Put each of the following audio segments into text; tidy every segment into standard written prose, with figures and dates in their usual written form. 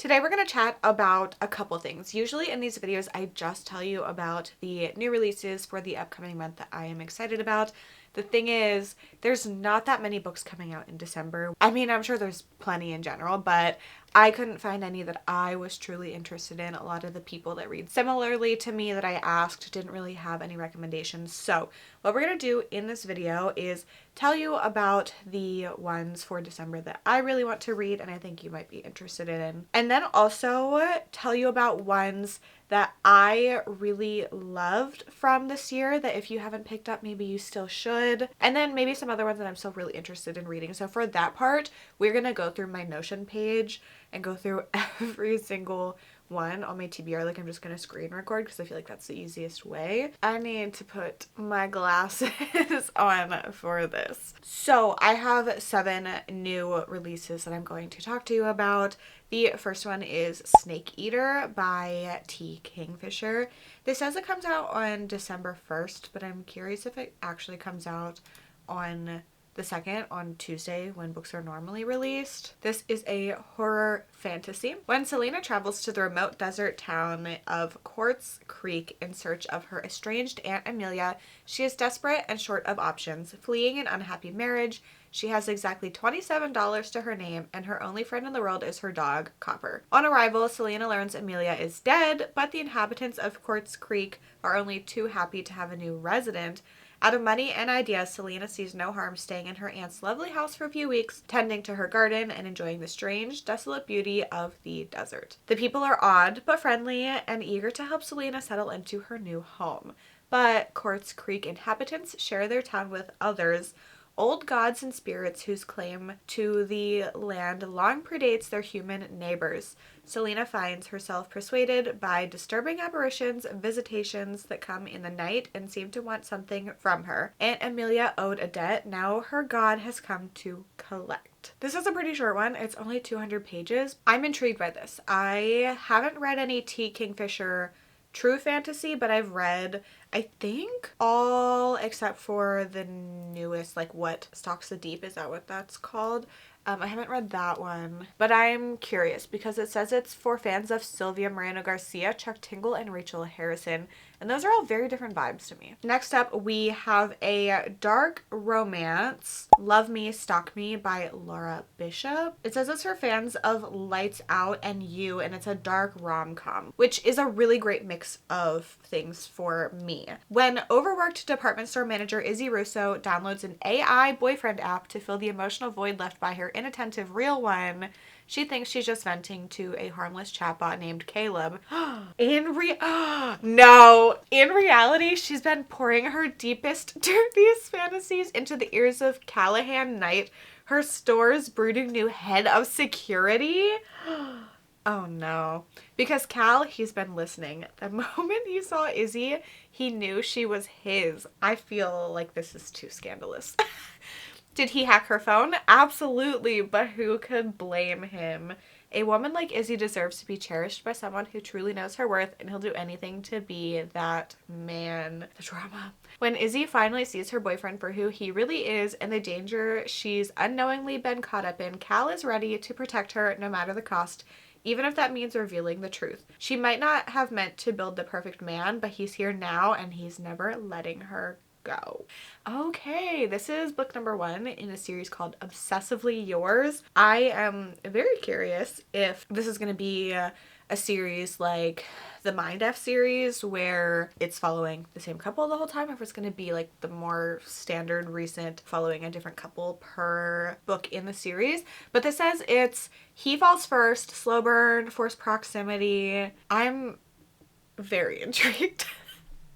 Today we're going to chat about a couple things. Usually in these videos I just tell you about the new releases for the upcoming month that I am excited about. The thing is, there's not that many books coming out in December. I mean, I'm sure there's plenty in general, but I couldn't find any that I was truly interested in. A lot of the people that read similarly to me that I asked didn't really have any recommendations. So what we're going to do in this video is tell you about the ones for December that I really want to read and I think you might be interested in. And then also tell you about ones that I really loved from this year that if you haven't picked up, maybe you still should. And then maybe some other ones that I'm still really interested in reading. So for that part, we're going to go through my Notion page and go through every single one on my TBR. Like, I'm just going to screen record because I feel like that's the easiest way. I need to put my glasses on for this. So I have 7 new releases that I'm going to talk to you about. The first one is Snake Eater by T. Kingfisher. This says it comes out on December 1st, but I'm curious if it actually comes out on the 2nd, on Tuesday, when books are normally released. This is a horror fantasy. When Selena travels to the remote desert town of Quartz Creek in search of her estranged Aunt Amelia, she is desperate and short of options. Fleeing an unhappy marriage, she has exactly $27 to her name, and her only friend in the world is her dog, Copper. On arrival, Selena learns Amelia is dead, but the inhabitants of Quartz Creek are only too happy to have a new resident. Out of money and ideas, Selena sees no harm staying in her aunt's lovely house for a few weeks, tending to her garden and enjoying the strange, desolate beauty of the desert. The people are odd but friendly and eager to help Selena settle into her new home. But Quartz Creek inhabitants share their town with others, old gods and spirits whose claim to the land long predates their human neighbors. Selena finds herself persuaded by disturbing apparitions, visitations that come in the night and seem to want something from her. Aunt Amelia owed a debt, now her god has come to collect. This is a pretty short one. It's only 200 pages. I'm intrigued by this. I haven't read any T. Kingfisher true fantasy, but I've read, I think, all except for the newest, like What Stalks the Deep, is that what that's called? I haven't read that one, but I'm curious because it says it's for fans of Sylvia Moreno Garcia, Chuck Tingle, and Rachel Harrison, and those are all very different vibes to me. Next up, we have a dark romance, Love Me, Stalk Me by Laura Bishop. It says it's for fans of Lights Out and You, and it's a dark rom-com, which is a really great mix of things for me. When overworked department store manager Izzy Russo downloads an AI boyfriend app to fill the emotional void left by her inattentive real one, she thinks she's just venting to a harmless chatbot named Caleb. In reality, she's been pouring her deepest, dirtiest fantasies into the ears of Callahan Knight, her store's brooding new head of security. Oh no. Because Cal, he's been listening. The moment he saw Izzy, he knew she was his. I feel like this is too scandalous. Did he hack her phone? Absolutely, but who could blame him? A woman like Izzy deserves to be cherished by someone who truly knows her worth, and he'll do anything to be that man. The drama. When Izzy finally sees her boyfriend for who he really is and the danger she's unknowingly been caught up in, Cal is ready to protect her no matter the cost, even if that means revealing the truth. She might not have meant to build the perfect man, but he's here now and he's never letting her go. Okay, this is book number 1 in a series called Obsessively Yours. I am very curious if this is going to be a series like the Mind F series where it's following the same couple the whole time, or if it's going to be like the more standard recent following a different couple per book in the series. But this says it's He Falls First, Slow Burn, Forced Proximity. I'm very intrigued.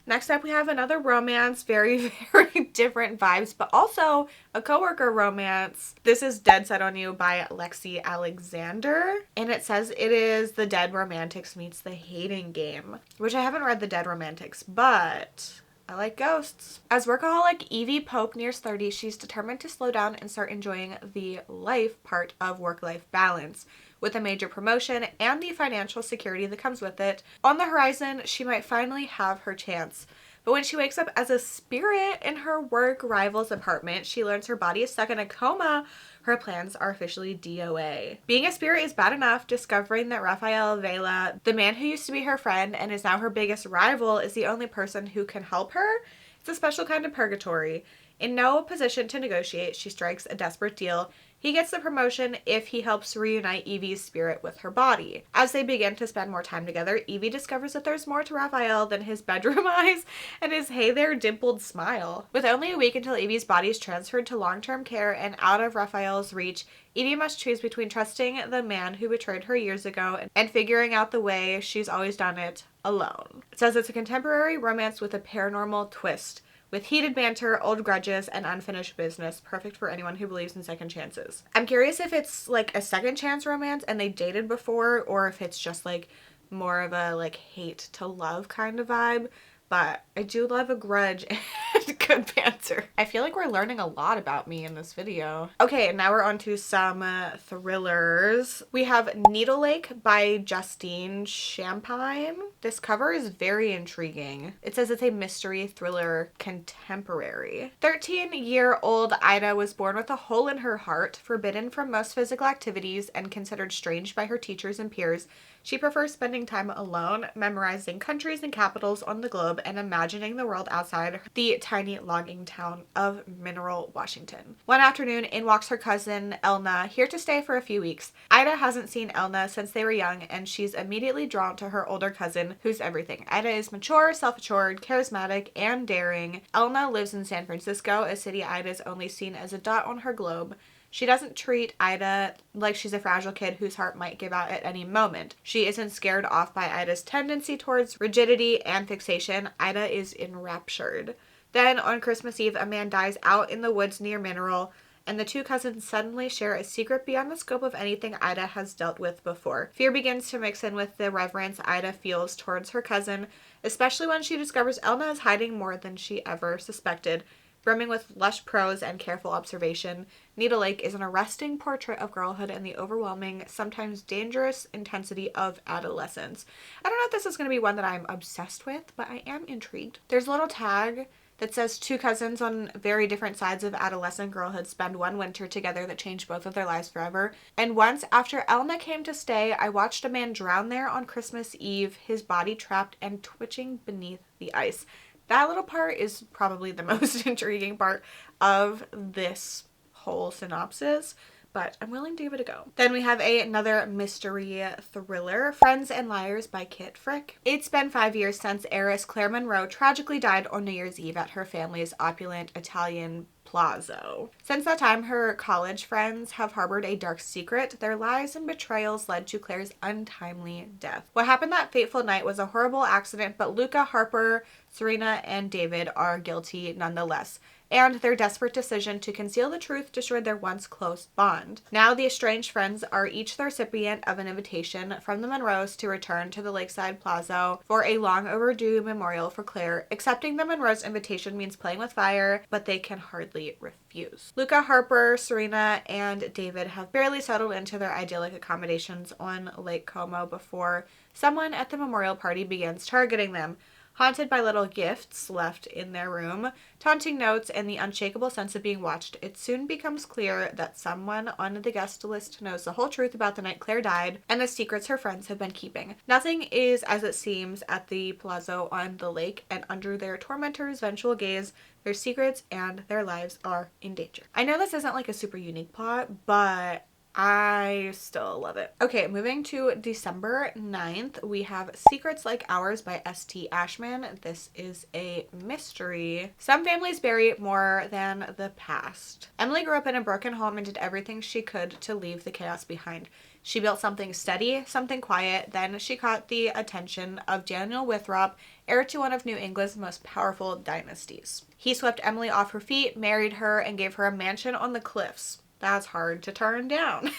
Next up, we have another romance, very, very different vibes, but also a coworker romance. This is Dead Set on You by Lexi Alexander, and it says it is The Dead Romantics meets The Hating Game, which I haven't read The Dead Romantics, but I like ghosts. As workaholic Evie Pope nears 30, she's determined to slow down and start enjoying the life part of work-life balance. With a major promotion and the financial security that comes with it on the horizon, she might finally have her chance. But when she wakes up as a spirit in her work rival's apartment, she learns her body is stuck in a coma. Her plans are officially DOA. Being a spirit is bad enough. Discovering that Rafael Vela, the man who used to be her friend and is now her biggest rival, is the only person who can help her, it's a special kind of purgatory. In no position to negotiate, she strikes a desperate deal. He gets the promotion if he helps reunite Evie's spirit with her body. As they begin to spend more time together, Evie discovers that there's more to Raphael than his bedroom eyes and his hey there dimpled smile. With only a week until Evie's body is transferred to long-term care and out of Raphael's reach, Evie must choose between trusting the man who betrayed her years ago and figuring out the way she's always done it alone. It says it's a contemporary romance with a paranormal twist, with heated banter, old grudges, and unfinished business, perfect for anyone who believes in second chances. I'm curious if it's like a second chance romance and they dated before, or if it's just like more of a like hate to love kind of vibe. But I do love a grudge and good banter. I feel like we're learning a lot about me in this video. Okay, now we're on to some thrillers. We have Needle Lake by Justine Champagne. This cover is very intriguing. It says it's a mystery thriller contemporary. 13-year-old Ida was born with a hole in her heart, forbidden from most physical activities and considered strange by her teachers and peers. She prefers spending time alone, memorizing countries and capitals on the globe, and imagining the world outside the tiny logging town of Mineral, Washington. One afternoon, in walks her cousin, Elna, here to stay for a few weeks. Ida hasn't seen Elna since they were young, and she's immediately drawn to her older cousin, who's everything. Ida is mature, self-assured, charismatic, and daring. Elna lives in San Francisco, a city Ida's only seen as a dot on her globe. She doesn't treat Ida like she's a fragile kid whose heart might give out at any moment. She isn't scared off by Ida's tendency towards rigidity and fixation. Ida is enraptured. Then, on Christmas Eve, a man dies out in the woods near Mineral, and the two cousins suddenly share a secret beyond the scope of anything Ida has dealt with before. Fear begins to mix in with the reverence Ida feels towards her cousin, especially when she discovers Elna is hiding more than she ever suspected. Brimming with lush prose and careful observation, Needle Lake is an arresting portrait of girlhood and the overwhelming, sometimes dangerous intensity of adolescence. I don't know if this is going to be one that I'm obsessed with, but I am intrigued. There's a little tag that says two cousins on very different sides of adolescent girlhood spend one winter together that changed both of their lives forever. And once, after Elna came to stay, I watched a man drown there on Christmas Eve, his body trapped and twitching beneath the ice. That little part is probably the most intriguing part of this whole synopsis, but I'm willing to give it a go. Then we have another mystery thriller, Friends and Liars by Kit Frick. It's been 5 years since heiress Claire Monroe tragically died on New Year's Eve at her family's opulent Italian palazzo. Since that time, her college friends have harbored a dark secret. Their lies and betrayals led to Claire's untimely death. What happened that fateful night was a horrible accident, but Luca, Harper, Serena, and David are guilty nonetheless, and their desperate decision to conceal the truth destroyed their once close bond. Now the estranged friends are each the recipient of an invitation from the Monroes to return to the Lakeside Plaza for a long overdue memorial for Claire. Accepting the Monroes' invitation means playing with fire, but they can hardly refuse. Luca, Harper, Serena, and David have barely settled into their idyllic accommodations on Lake Como before someone at the memorial party begins targeting them. Haunted by little gifts left in their room, taunting notes, and the unshakable sense of being watched, it soon becomes clear that someone on the guest list knows the whole truth about the night Claire died and the secrets her friends have been keeping. Nothing is as it seems at the palazzo on the lake, and under their tormentors' vengeful gaze, their secrets and their lives are in danger. I know this isn't like a super unique plot, but I still love it. Okay, moving to December 9th, we have Secrets Like Ours by S.T. Ashman. This is a mystery. Some families bury more than the past. Emily grew up in a broken home and did everything she could to leave the chaos behind. She built something steady, something quiet. Then she caught the attention of Daniel Withrop, heir to one of New England's most powerful dynasties. He swept Emily off her feet, married her, and gave her a mansion on the cliffs. That's hard to turn down.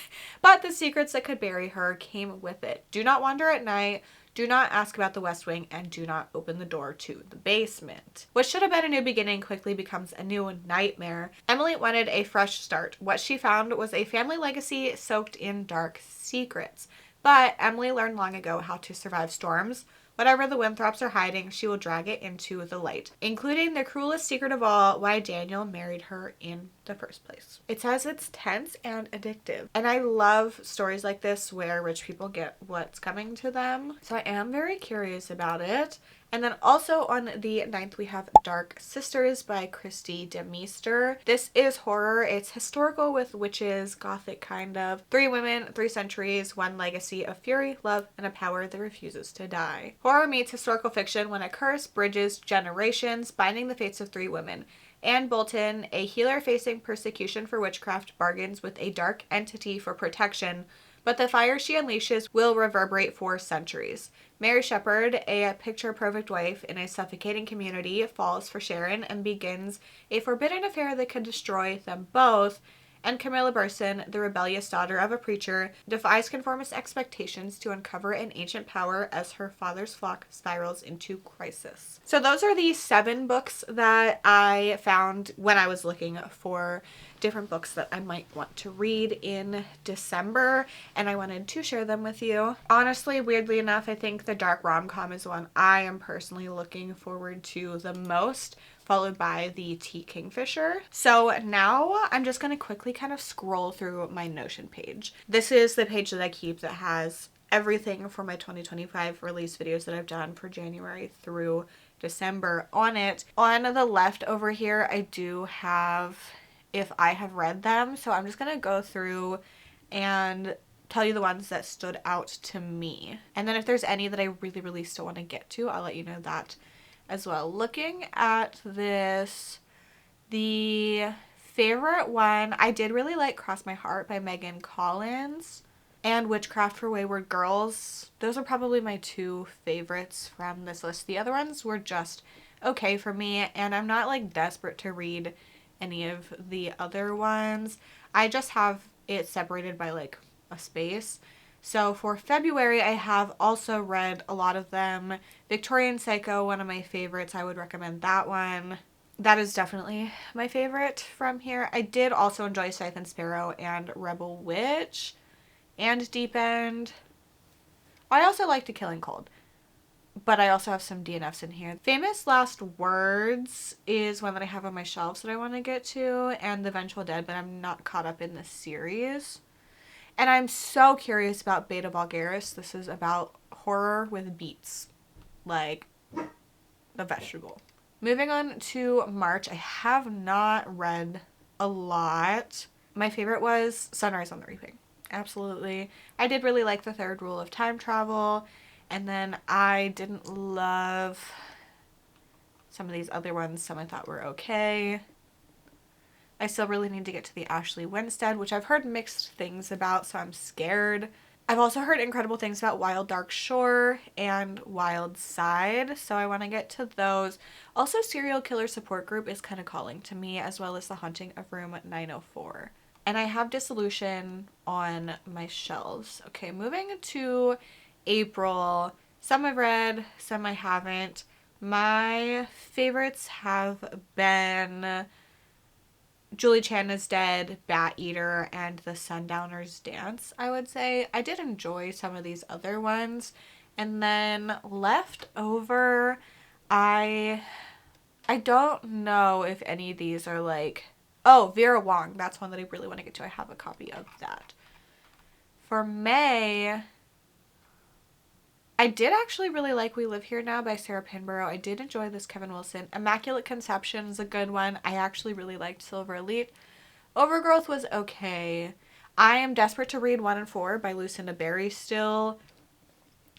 But the secrets that could bury her came with it. Do not wander at night, do not ask about the West Wing, and do not open the door to the basement. What should have been a new beginning quickly becomes a new nightmare. Emily wanted a fresh start. What she found was a family legacy soaked in dark secrets. But Emily learned long ago how to survive storms. Whatever the Winthrops are hiding, she will drag it into the light, including the cruelest secret of all, why Daniel married her in the first place. It says it's tense and addictive. And I love stories like this where rich people get what's coming to them. So I am very curious about it. And then also on the 9th, we have Dark Sisters by Christy DeMeester. This is horror. It's historical with witches, gothic kind of. 3 women, 3 centuries, 1 legacy of fury, love, and a power that refuses to die. Horror meets historical fiction when a curse bridges generations, binding the fates of 3 women. Anne Bolton, a healer facing persecution for witchcraft, bargains with a dark entity for protection, but the fire she unleashes will reverberate for centuries. Mary Shepherd, a picture-perfect wife in a suffocating community, falls for Sharon and begins a forbidden affair that could destroy them both. And Camilla Burson, the rebellious daughter of a preacher, defies conformist expectations to uncover an ancient power as her father's flock spirals into crisis. So those are the 7 books that I found when I was looking for different books that I might want to read in December, and I wanted to share them with you. Honestly, weirdly enough, I think the dark rom-com is one I am personally looking forward to the most, followed by the Tea Kingfisher. So now I'm just going to quickly kind of scroll through my Notion page. This is the page that I keep that has everything for my 2025 release videos that I've done for January through December on it. On the left over here, I do have if I have read them. So I'm just going to go through and tell you the ones that stood out to me. And then if there's any that I really, really still want to get to, I'll let you know that as well. Looking at this, the favorite one, I did really like Cross My Heart by Megan Collins and Witchcraft for Wayward Girls. Those are probably my 2 favorites from this list. The other ones were just okay for me, and I'm not like desperate to read any of the other ones. I just have it separated by like a space. So for February, I have also read a lot of them. Victorian Psycho, one of my favorites. I would recommend that one. That is definitely my favorite from here. I did also enjoy Scythe and Sparrow and Rebel Witch and Deep End. I also liked The Killing Cold, but I also have some DNFs in here. Famous Last Words is one that I have on my shelves that I want to get to, and The Vengeful Dead, but I'm not caught up in this series. And I'm so curious about Beta Vulgaris. This is about horror with beets, like a vegetable. Moving on to March, I have not read a lot. My favorite was Sunrise on the Reaping. Absolutely. I did really like The Third Rule of Time Travel. And then I didn't love some of these other ones. Some I thought were okay. I still really need to get to the Ashley Winstead, which I've heard mixed things about, so I'm scared. I've also heard incredible things about Wild Dark Shore and Wild Side, so I want to get to those. Also, Serial Killer Support Group is kind of calling to me, as well as The Haunting of Room 904. And I have Dissolution on my shelves. Okay, moving to April. Some I've read, some I haven't. My favorites have been Julie Chan is Dead, Bat Eater, and The Sundowner's Dance, I would say. I did enjoy some of these other ones. And then left over, I don't know if any of these are like... Oh, Vera Wong. That's one that I really want to get to. I have a copy of that. For May, I did actually really like We Live Here Now by Sarah Pinborough. I did enjoy this Kevin Wilson. Immaculate Conception is a good one. I actually really liked Silver Elite. Overgrowth was okay. I am desperate to read 1 and 4 by Lucinda Berry still.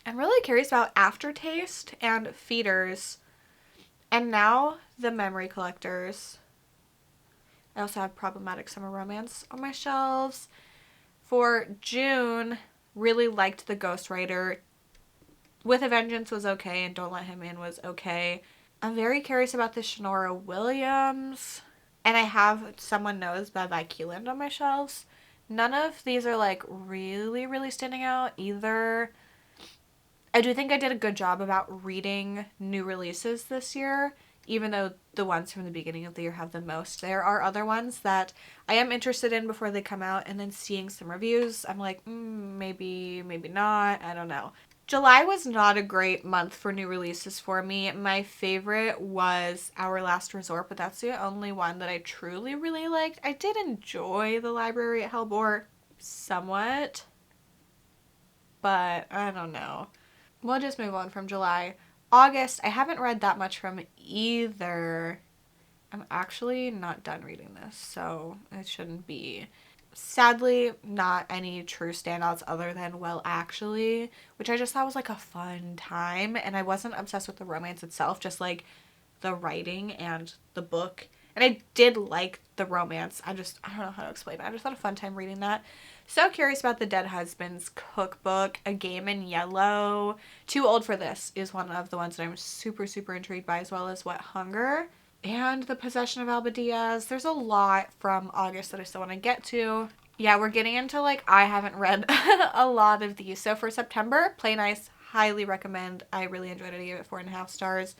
I'm really curious about Aftertaste and Feeders. And now The Memory Collectors. I also have Problematic Summer Romance on my shelves. For June, really liked The Ghostwriter. With a Vengeance was okay, and Don't Let Him In was okay. I'm very curious about the Shannara Williams. And I have Someone Knows by Vi Keeland on my shelves. None of these are like really, really standing out either. I do think I did a good job about reading new releases this year, even though the ones from the beginning of the year have the most. There are other ones that I am interested in before they come out, and then seeing some reviews, I'm like, maybe, maybe not. I don't know. July was not a great month for new releases for me. My favorite was Our Last Resort, but that's the only one that I truly really liked. I did enjoy The Library at Hellbore somewhat, but I don't know. We'll just move on from July. August, I haven't read that much from either. I'm actually not done reading this, so it shouldn't be. Sadly, not any true standouts other than Well Actually, which I just thought was like a fun time, and I wasn't obsessed with the romance itself, just like the writing and the book. And I did like the romance. I don't know how to explain it. I just had a fun time reading that. So curious about The Dead Husband's Cookbook, A Game in Yellow. Too Old for This is one of the ones that I'm super, super intrigued by, as well as What Hunger and The Possession of Alba Diaz. There's a lot from August that I still want to get to. Yeah, we're getting into like, I haven't read a lot of these. So for September, Play Nice, highly recommend. I really enjoyed it. I gave it 4.5 stars.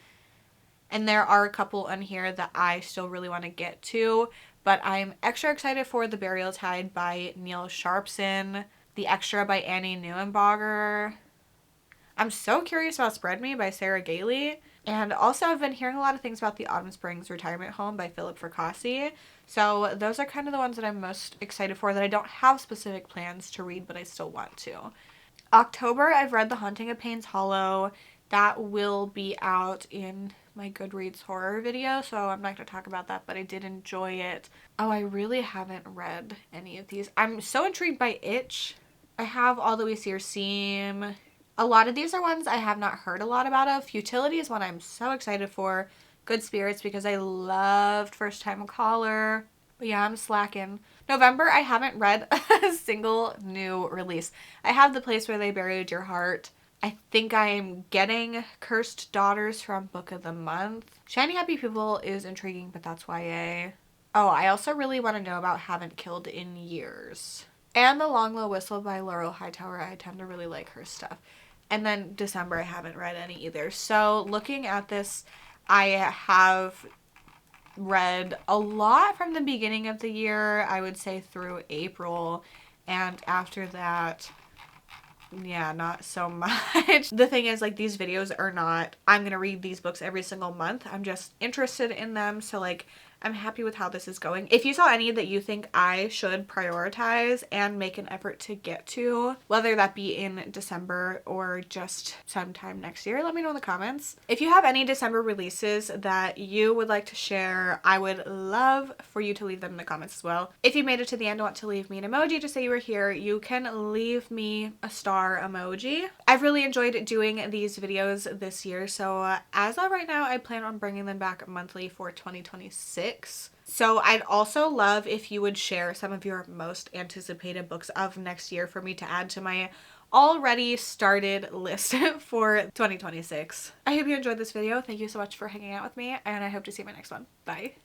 And there are a couple on here that I still really want to get to, but I'm extra excited for The Burial Tide by Neil Sharpson, The Extra by Annie Neuenbarger. I'm so curious about Spread Me by Sarah Gailey. And also I've been hearing a lot of things about The Autumn Springs Retirement Home by Philip Fracassi. So those are kind of the ones that I'm most excited for that I don't have specific plans to read, but I still want to. October, I've read The Haunting of Payne's Hollow. That will be out in my Goodreads horror video, so I'm not going to talk about that, but I did enjoy it. Oh, I really haven't read any of these. I'm so intrigued by Itch. I have All That We See or Seem. A lot of these are ones I have not heard a lot about. Futility is one I'm so excited for. Good Spirits, because I loved First Time Caller. But yeah, I'm slacking. November, I haven't read a single new release. I have The Place Where They Buried Your Heart. I think I'm getting Cursed Daughters from Book of the Month. Shiny Happy People is intriguing, but that's YA. Oh, I also really want to know about Haven't Killed in Years. And The Long Low Whistle by Laurel Hightower. I tend to really like her stuff. And then December, I haven't read any either. So looking at this, I have read a lot from the beginning of the year, I would say through April. And after that, yeah, not so much. The thing is, like, these videos are not, I'm gonna read these books every single month. I'm just interested in them. So, like, I'm happy with how this is going. If you saw any that you think I should prioritize and make an effort to get to, whether that be in December or just sometime next year, let me know in the comments. If you have any December releases that you would like to share, I would love for you to leave them in the comments as well. If you made it to the end and want to leave me an emoji to say you were here, you can leave me a star emoji. I've really enjoyed doing these videos this year, so as of right now, I plan on bringing them back monthly for 2026. So I'd also love if you would share some of your most anticipated books of next year for me to add to my already started list for 2026. I hope you enjoyed this video. Thank you so much for hanging out with me, and I hope to see you in my next one. Bye.